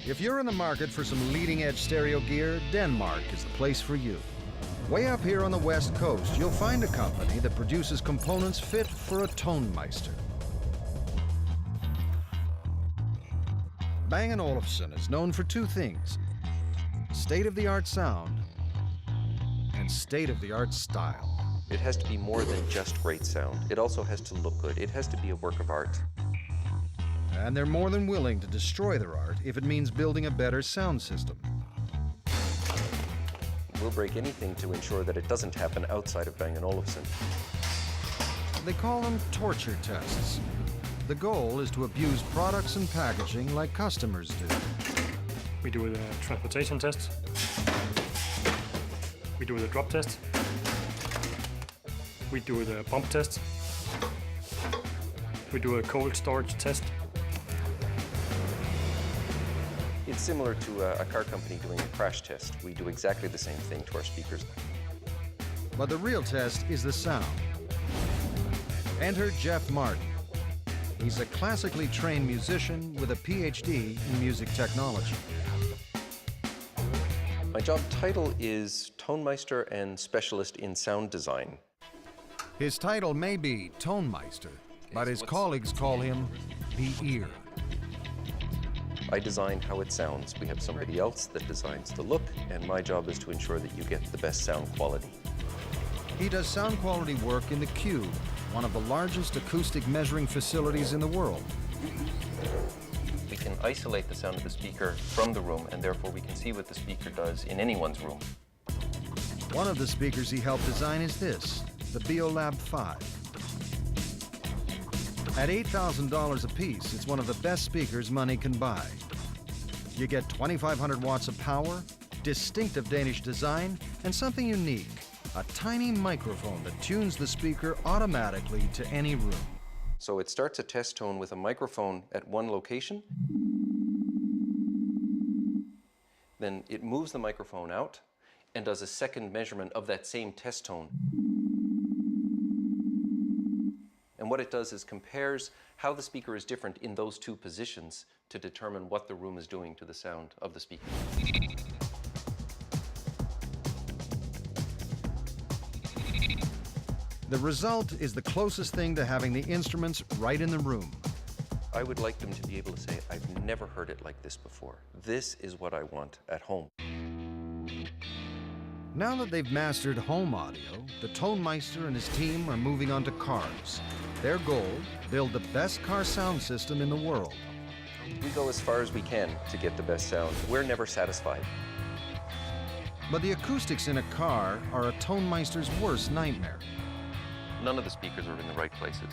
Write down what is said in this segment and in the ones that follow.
If you're in the market for some leading-edge stereo gear, Denmark is the place for you. Way up here on the West Coast, you'll find a company that produces components fit for a Tonmeister. Bang & Olufsen is known for two things: state-of-the-art sound and state-of-the-art style. It has to be more than just great sound. It also has to look good. It has to be a work of art. And they're more than willing to destroy their art if it means building a better sound system. We'll break anything to ensure that it doesn't happen outside of Bang & Olufsen. They call them torture tests. The goal is to abuse products and packaging like customers do. We do the transportation test. We do the drop test. We do the bump test. We do a cold storage test. It's similar to a car company doing a crash test. We do exactly the same thing to our speakers. But the real test is the sound. Enter Jeff Marty. He's a classically trained musician with a PhD in music technology. My job title is Tonmeister and Specialist in Sound Design. His title may be Tonmeister, but his colleagues call him the Ear. I design how it sounds. We have somebody else that designs the look, and my job is to ensure that you get the best sound quality. He does sound quality work in the Cube, one of the largest acoustic measuring facilities in the world. We can isolate the sound of the speaker from the room, and therefore we can see what the speaker does in anyone's room. One of the speakers he helped design is this, the Biolab 5. At $8,000 a piece, it's one of the best speakers money can buy. You get 2,500 watts of power, distinctive Danish design, and something unique, a tiny microphone that tunes the speaker automatically to any room. So it starts a test tone with a microphone at one location. Then it moves the microphone out and does a second measurement of that same test tone. And what it does is compares how the speaker is different in those two positions to determine what the room is doing to the sound of the speaker. The result is the closest thing to having the instruments right in the room. I would like them to be able to say, I've never heard it like this before. This is what I want at home. Now that they've mastered home audio, the Tonmeister and his team are moving on to cars. Their goal, build the best car sound system in the world. We go as far as we can to get the best sound. We're never satisfied. But the acoustics in a car are a Tonmeister's worst nightmare. None of the speakers are in the right places.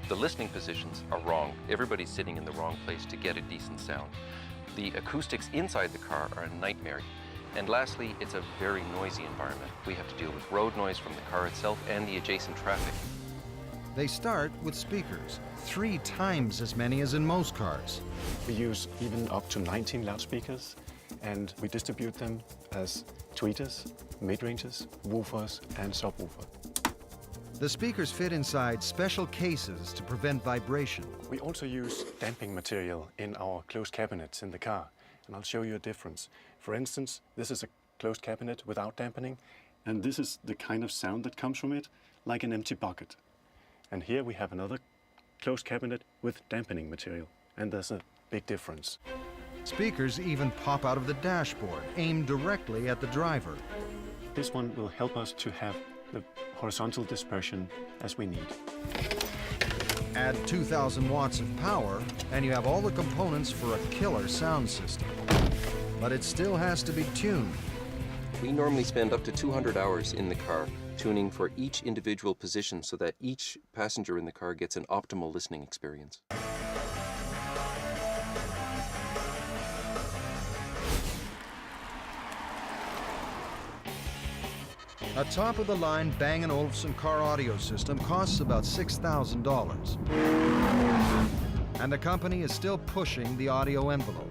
The listening positions are wrong. Everybody's sitting in the wrong place to get a decent sound. The acoustics inside the car are a nightmare. And lastly, it's a very noisy environment. We have to deal with road noise from the car itself and the adjacent traffic. They start with speakers, 3 times as many as in most cars. We use even up to 19 loudspeakers, and we distribute them as tweeters, mid-ranges, woofers, and subwoofer. The speakers fit inside special cases to prevent vibration. We also use damping material in our closed cabinets in the car, and I'll show you a difference. For instance, this is a closed cabinet without dampening, and this is the kind of sound that comes from it, like an empty bucket. And here we have another closed cabinet with dampening material, and there's a big difference. Speakers even pop out of the dashboard, aimed directly at the driver. This one will help us to have the horizontal dispersion as we need. Add 2,000 watts of power, and you have all the components for a killer sound system. But it still has to be tuned. We normally spend up to 200 hours in the car tuning for each individual position so that each passenger in the car gets an optimal listening experience. A top-of-the-line Bang & Olufsen car audio system costs about $6,000. And the company is still pushing the audio envelope.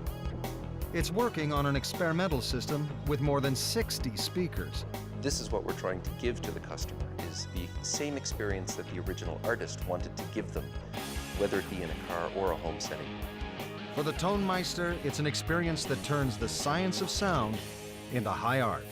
It's working on an experimental system with more than 60 speakers. This is what we're trying to give to the customer, is the same experience that the original artist wanted to give them, whether it be in a car or a home setting. For the Tonmeister, it's an experience that turns the science of sound into high art.